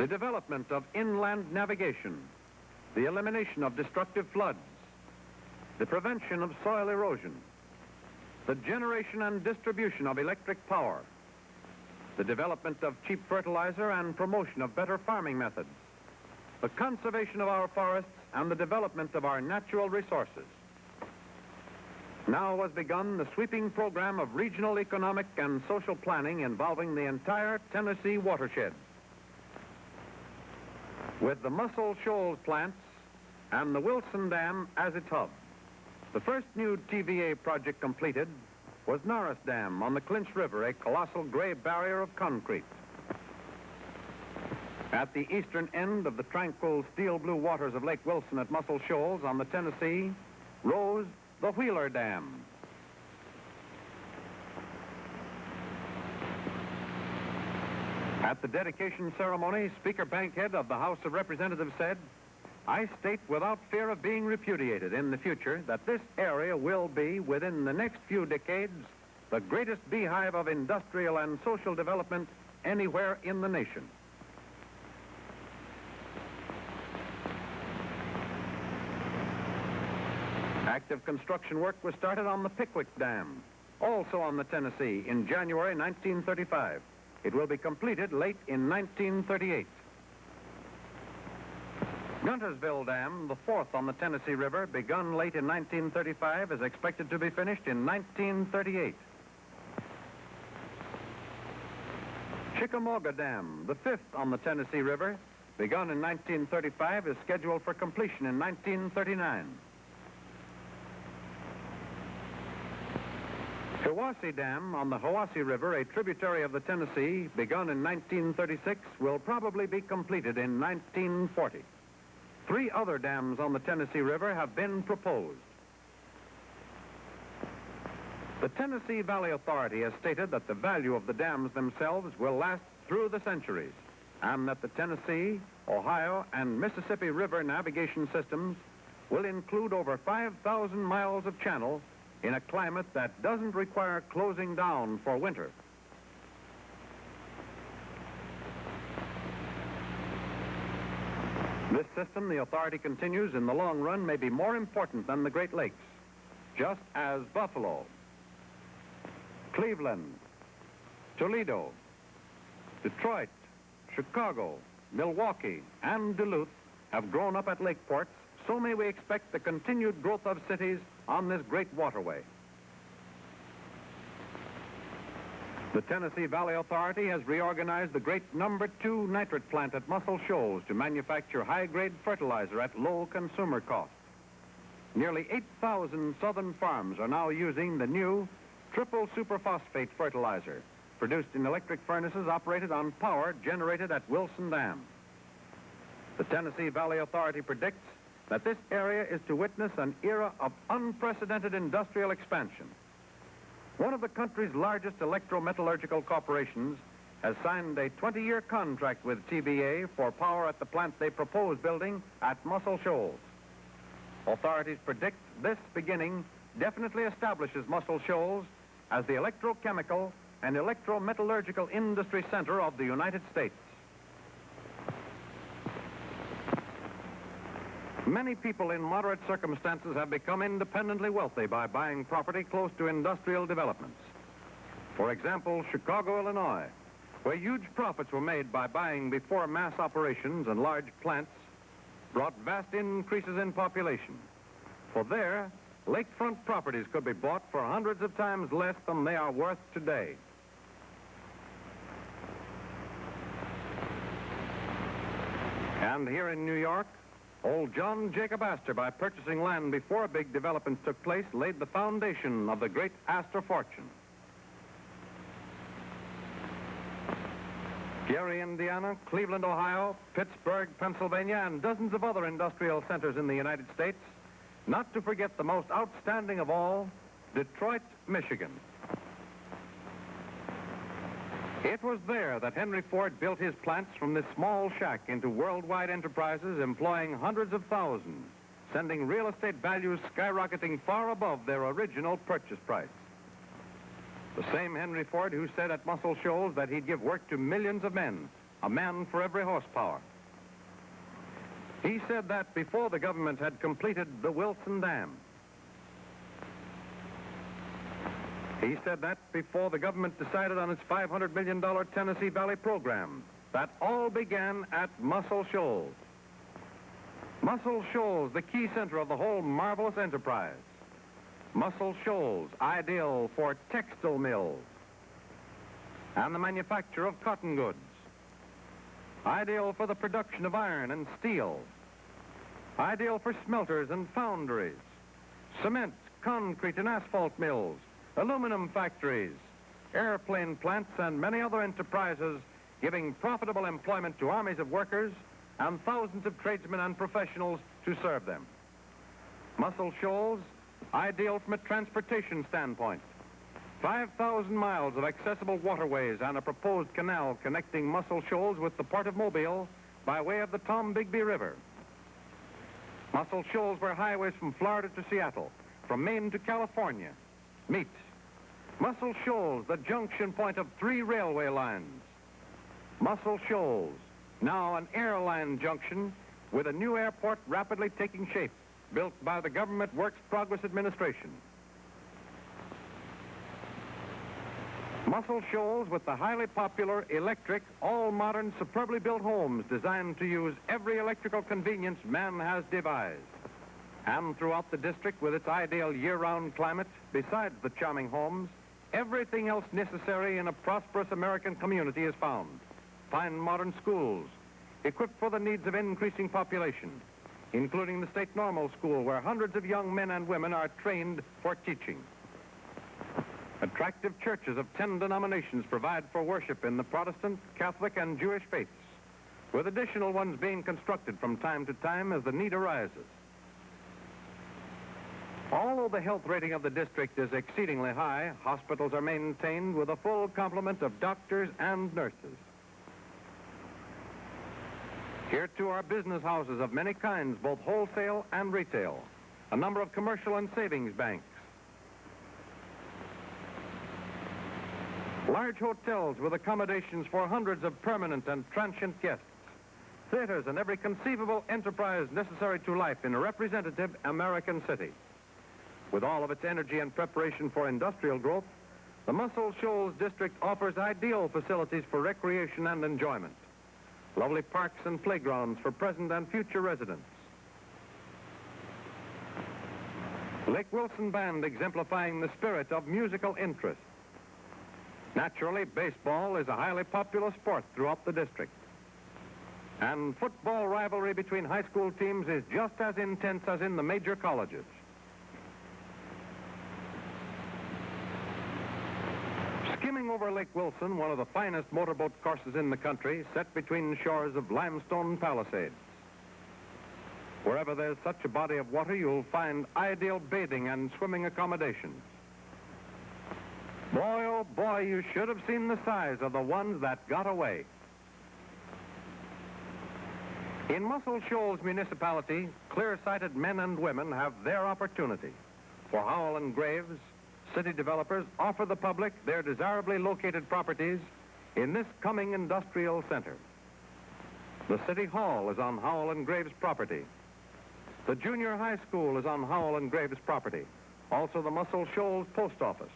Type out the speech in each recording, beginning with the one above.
the development of inland navigation, the elimination of destructive floods, the prevention of soil erosion, the generation and distribution of electric power, the development of cheap fertilizer and promotion of better farming methods, the conservation of our forests, and the development of our natural resources. Now has begun the sweeping program of regional economic and social planning involving the entire Tennessee watershed. With the Muscle Shoals plants and the Wilson Dam as its hub, the first new TVA project completed was Norris Dam on the Clinch River, a colossal gray barrier of concrete. At the eastern end of the tranquil steel blue waters of Lake Wilson at Muscle Shoals on the Tennessee rose the Wheeler Dam. At the dedication ceremony, Speaker Bankhead of the House of Representatives said, "I state without fear of being repudiated in the future that this area will be, within the next few decades, the greatest beehive of industrial and social development anywhere in the nation." Active construction work was started on the Pickwick Dam, also on the Tennessee, in January 1935. It will be completed late in 1938. Guntersville Dam, the fourth on the Tennessee River, begun late in 1935, is expected to be finished in 1938. Chickamauga Dam, the fifth on the Tennessee River, begun in 1935, is scheduled for completion in 1939. Hiwassee Dam on the Hiwassee River, a tributary of the Tennessee, begun in 1936, will probably be completed in 1940. 3 other dams on the Tennessee River have been proposed. The Tennessee Valley Authority has stated that the value of the dams themselves will last through the centuries, and that the Tennessee, Ohio, and Mississippi River navigation systems will include over 5,000 miles of channel in a climate that doesn't require closing down for winter. This system, the authority continues, in the long run may be more important than the Great Lakes, just as Buffalo, Cleveland, Toledo, Detroit, Chicago, Milwaukee, and Duluth have grown up at lake ports. So may we expect the continued growth of cities on this great waterway. The Tennessee Valley Authority has reorganized the great number 2 nitrate plant at Muscle Shoals to manufacture high-grade fertilizer at low consumer cost. Nearly 8,000 southern farms are now using the new triple superphosphate fertilizer, produced in electric furnaces operated on power generated at Wilson Dam. The Tennessee Valley Authority predicts that this area is to witness an era of unprecedented industrial expansion. One of the country's largest electrometallurgical corporations has signed a 20-year contract with TVA for power at the plant they propose building at Muscle Shoals. Authorities predict this beginning definitely establishes Muscle Shoals as the electrochemical and electrometallurgical industry center of the United States. Many people in moderate circumstances have become independently wealthy by buying property close to industrial developments. For example, Chicago, Illinois, where huge profits were made by buying before mass operations and large plants, brought vast increases in population. For there, lakefront properties could be bought for hundreds of times less than they are worth today. And here in New York, old John Jacob Astor, by purchasing land before big developments took place, laid the foundation of the great Astor fortune. Gary, Indiana, Cleveland, Ohio, Pittsburgh, Pennsylvania, and dozens of other industrial centers in the United States, not to forget the most outstanding of all, Detroit, Michigan. It was there that Henry Ford built his plants from this small shack into worldwide enterprises employing hundreds of thousands, sending real estate values skyrocketing far above their original purchase price. The same Henry Ford who said at Muscle Shoals that he'd give work to millions of men a man for every horsepower. He said that before the government had completed the Wilson Dam. He said that before the government decided on its $500 million Tennessee Valley program. That all began at Muscle Shoals. Muscle Shoals, the key center of the whole marvelous enterprise. Muscle Shoals, ideal for textile mills and the manufacture of cotton goods. Ideal for the production of iron and steel. Ideal for smelters and foundries. Cement, concrete, and asphalt mills. Aluminum factories, airplane plants, and many other enterprises giving profitable employment to armies of workers and thousands of tradesmen and professionals to serve them. Muscle Shoals, ideal from a transportation standpoint. 5,000 miles of accessible waterways and a proposed canal connecting Muscle Shoals with the port of Mobile by way of the Tombigbee River. Muscle Shoals were highways from Florida to Seattle, from Maine to California, meet. Muscle Shoals, the junction point of 3 railway lines. Muscle Shoals, now an airline junction with a new airport rapidly taking shape, built by the Government Works Progress Administration. Muscle Shoals with the highly popular electric, all-modern, superbly built homes designed to use every electrical convenience man has devised. And throughout the district, with its ideal year-round climate, besides the charming homes, everything else necessary in a prosperous American community is found. Fine modern schools, equipped for the needs of increasing population, including the State Normal School, where hundreds of young men and women are trained for teaching. Attractive churches of 10 denominations provide for worship in the Protestant, Catholic, and Jewish faiths, with additional ones being constructed from time to time as the need arises. Although the health rating of the district is exceedingly high, hospitals are maintained with a full complement of doctors and nurses. Here, too, are business houses of many kinds, both wholesale and retail, a number of commercial and savings banks, large hotels with accommodations for hundreds of permanent and transient guests, theaters, and every conceivable enterprise necessary to life in a representative American city. With all of its energy and preparation for industrial growth, the Muscle Shoals district offers ideal facilities for recreation and enjoyment. Lovely parks and playgrounds for present and future residents. Lake Wilson Band exemplifying the spirit of musical interest. Naturally, baseball is a highly popular sport throughout the district. And football rivalry between high school teams is just as intense as in the major colleges. Skimming over Lake Wilson, one of the finest motorboat courses in the country, set between the shores of limestone palisades. Wherever there's such a body of water, you'll find ideal bathing and swimming accommodations. Boy, oh boy, you should have seen the size of the ones that got away. In Muscle Shoals Municipality, clear-sighted men and women have their opportunity. For Howell and Graves, city developers offer the public their desirably located properties in this coming industrial center. The City Hall is on Howell and Graves' property. The junior high school is on Howell and Graves' property. Also the Muscle Shoals Post Office.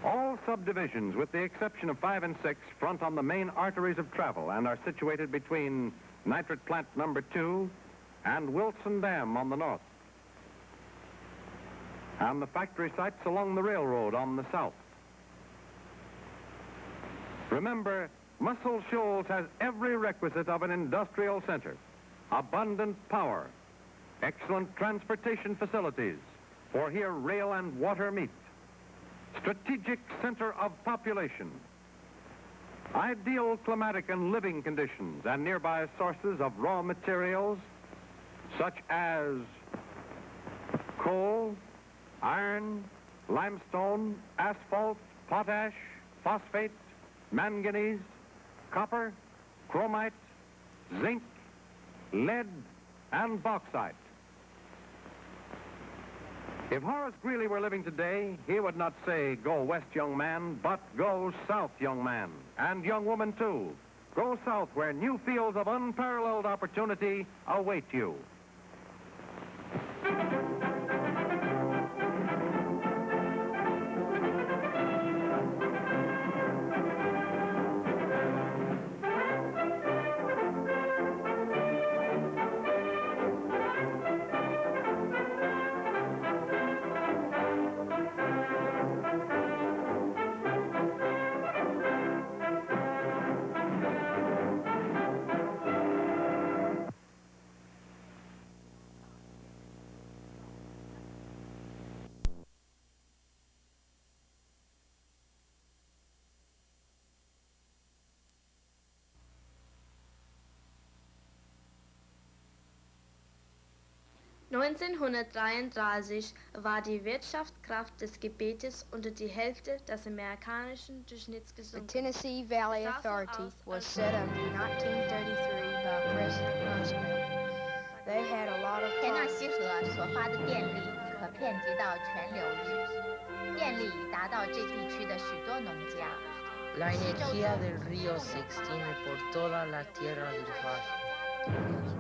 All subdivisions, with the exception of 5 and 6, front on the main arteries of travel and are situated between Nitrate Plant Number 2 and Wilson Dam on the north, and the factory sites along the railroad on the south. Remember, Muscle Shoals has every requisite of an industrial center. Abundant power, excellent transportation facilities, for here rail and water meet. Strategic center of population, ideal climatic and living conditions, and nearby sources of raw materials such as coal, iron, limestone, asphalt, potash, phosphate, manganese, copper, chromite, zinc, lead, and bauxite. If Horace Greeley were living today, he would not say, "Go west, young man," but "Go south, young man," and young woman, too, Go south where new fields of unparalleled opportunity await you. (1933) war die Wirtschaftskraft des Gebietes unter die Hälfte des amerikanischen The Durchschnittsgesunken. Tennessee Valley Authority was set up in 1933 by President Roosevelt. They had a lot of 田纳 problems. 西河所发的电力可遍及到全流域，电力已达到这地区的许多农家。 La energía del río se extiende por toda la tierra del valle.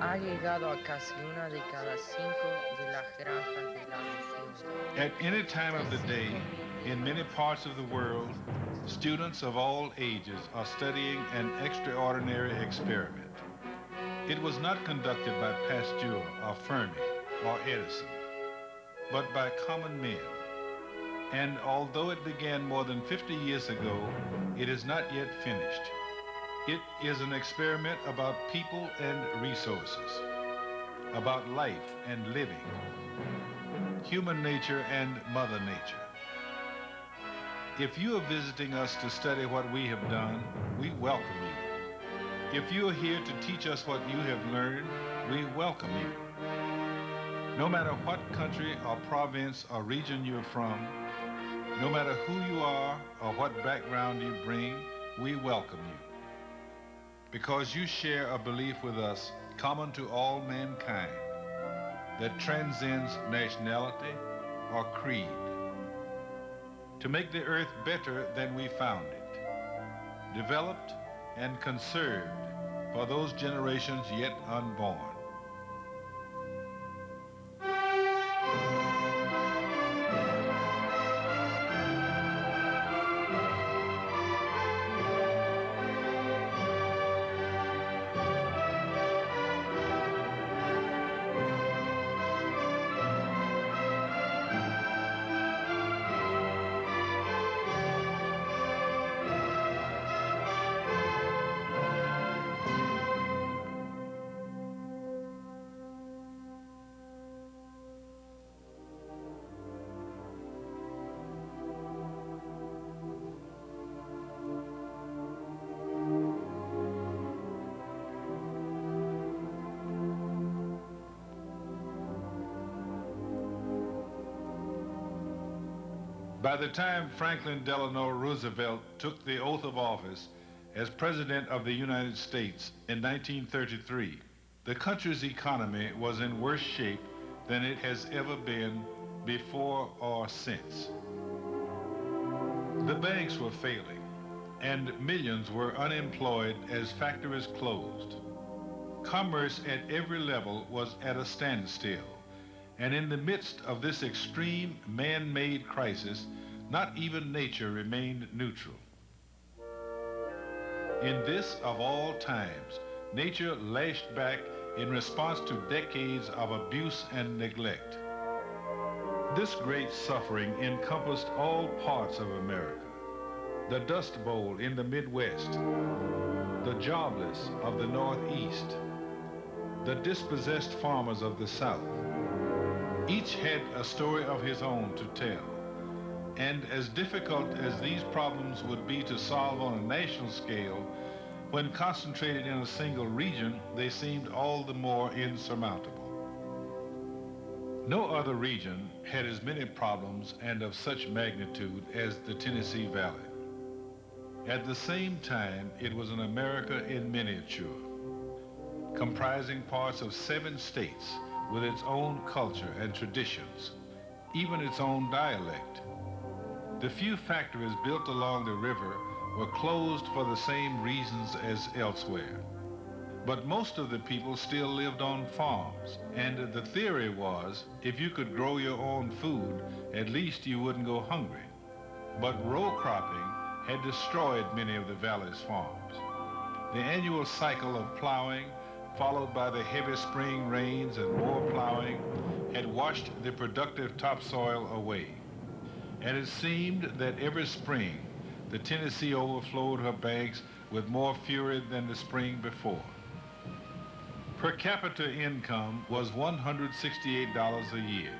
Ha llegado a casi 1 de cada 5 de las granjas de la región. At any time of the day, in many parts of the world, students of all ages are studying an extraordinary experiment. It was not conducted by Pasteur or Fermi or Edison, but by common men. And although it began more than 50 years ago, it is not yet finished. It is an experiment about people and resources, about life and living, human nature and Mother Nature. If you are visiting us to study what we have done, we welcome you. If you are here to teach us what you have learned, we welcome you. No matter what country or province or region you're from, no matter who you are or what background you bring, we welcome you. Because you share a belief with us common to all mankind that transcends nationality or creed. To make the earth better than we found it, developed and conserved for those generations yet unborn. By the time Franklin Delano Roosevelt took the oath of office as President of the United States in 1933, the country's economy was in worse shape than it has ever been before or since. The banks were failing, and millions were unemployed as factories closed. Commerce at every level was at a standstill. And in the midst of this extreme man-made crisis, not even nature remained neutral. In this of all times, nature lashed back in response to decades of abuse and neglect. This great suffering encompassed all parts of America. The Dust Bowl in the Midwest, the jobless of the Northeast, the dispossessed farmers of the South. Each had a story of his own to tell. And as difficult as these problems would be to solve on a national scale, when concentrated in a single region, they seemed all the more insurmountable. No other region had as many problems and of such magnitude as the Tennessee Valley. At the same time, it was an America in miniature, comprising parts of 7 states, with its own culture and traditions, even its own dialect. The few factories built along the river were closed for the same reasons as elsewhere. But most of the people still lived on farms, and the theory was if you could grow your own food, at least you wouldn't go hungry. But row cropping had destroyed many of the valley's farms. The annual cycle of plowing, followed by the heavy spring rains and more plowing, had washed the productive topsoil away. And it seemed that every spring, the Tennessee overflowed her banks with more fury than the spring before. Per capita income was $168 a year.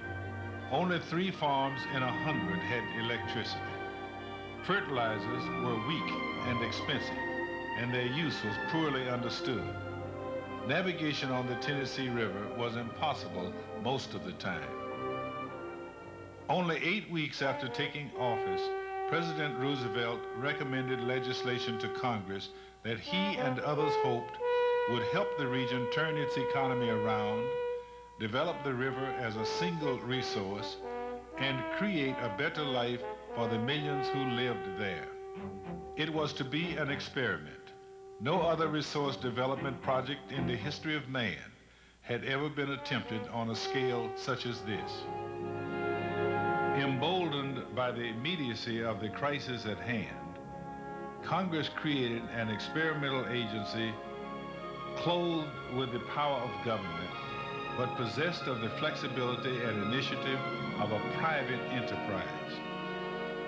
Only 3 farms in 100 had electricity. Fertilizers were weak and expensive, and their use was poorly understood. Navigation on the Tennessee River was impossible most of the time. Only 8 weeks after taking office, President Roosevelt recommended legislation to Congress that he and others hoped would help the region turn its economy around, develop the river as a single resource, and create a better life for the millions who lived there. It was to be an experiment. No other resource development project in the history of man had ever been attempted on a scale such as this. Emboldened by the immediacy of the crisis at hand, Congress created an experimental agency clothed with the power of government, but possessed of the flexibility and initiative of a private enterprise.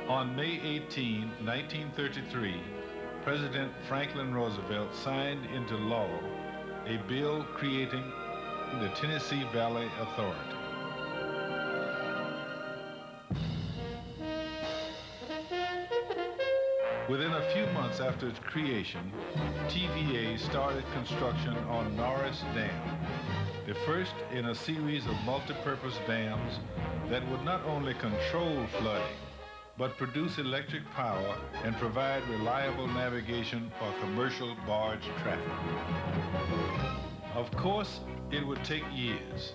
On May 18, 1933, President Franklin Roosevelt signed into law a bill creating the Tennessee Valley Authority. Within a few months after its creation, TVA started construction on Norris Dam, the first in a series of multi-purpose dams that would not only control flooding, but produce electric power and provide reliable navigation for commercial barge traffic. Of course, it would take years,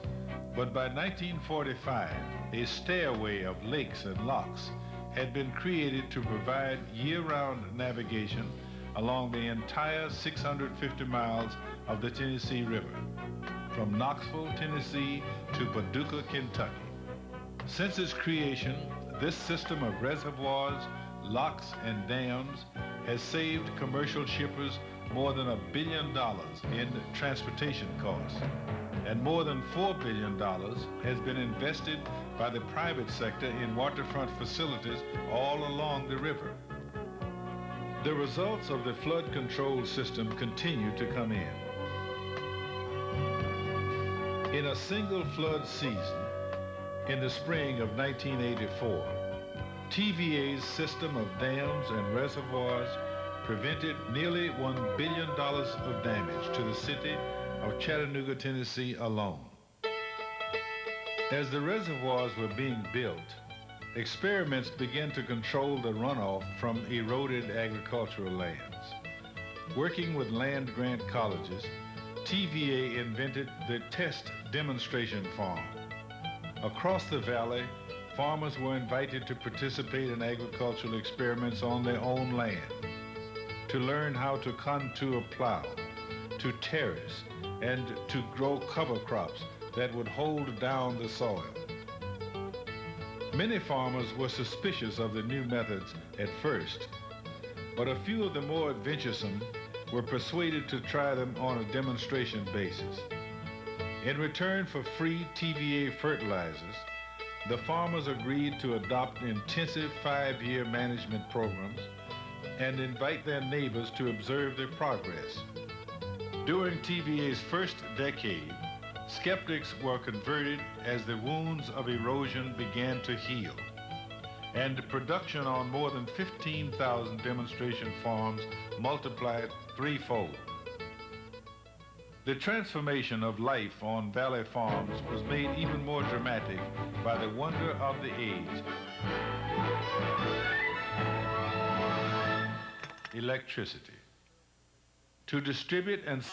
but by 1945, a stairway of lakes and locks had been created to provide year-round navigation along the entire 650 miles of the Tennessee River, from Knoxville, Tennessee to Paducah, Kentucky. Since its creation, this system of reservoirs, locks, and dams has saved commercial shippers more than $1 billion in transportation costs, and more than $4 billion has been invested by the private sector in waterfront facilities all along the river. The results of the flood control system continue to come in. In a single flood season, in the spring of 1984, TVA's system of dams and reservoirs prevented nearly $1 billion of damage to the city of Chattanooga, Tennessee alone. As the reservoirs were being built, experiments began to control the runoff from eroded agricultural lands. Working with land-grant colleges, TVA invented the Test Demonstration Farm. Across the valley, farmers were invited to participate in agricultural experiments on their own land, to learn how to contour plow, to terrace, and to grow cover crops that would hold down the soil. Many farmers were suspicious of the new methods at first, but a few of the more adventuresome were persuaded to try them on a demonstration basis. In return for free TVA fertilizers, the farmers agreed to adopt intensive 5-year management programs and invite their neighbors to observe their progress. During TVA's first decade, skeptics were converted as the wounds of erosion began to heal, and production on more than 15,000 demonstration farms multiplied threefold. The transformation of life on valley farms was made even more dramatic by the wonder of the age: electricity. To distribute and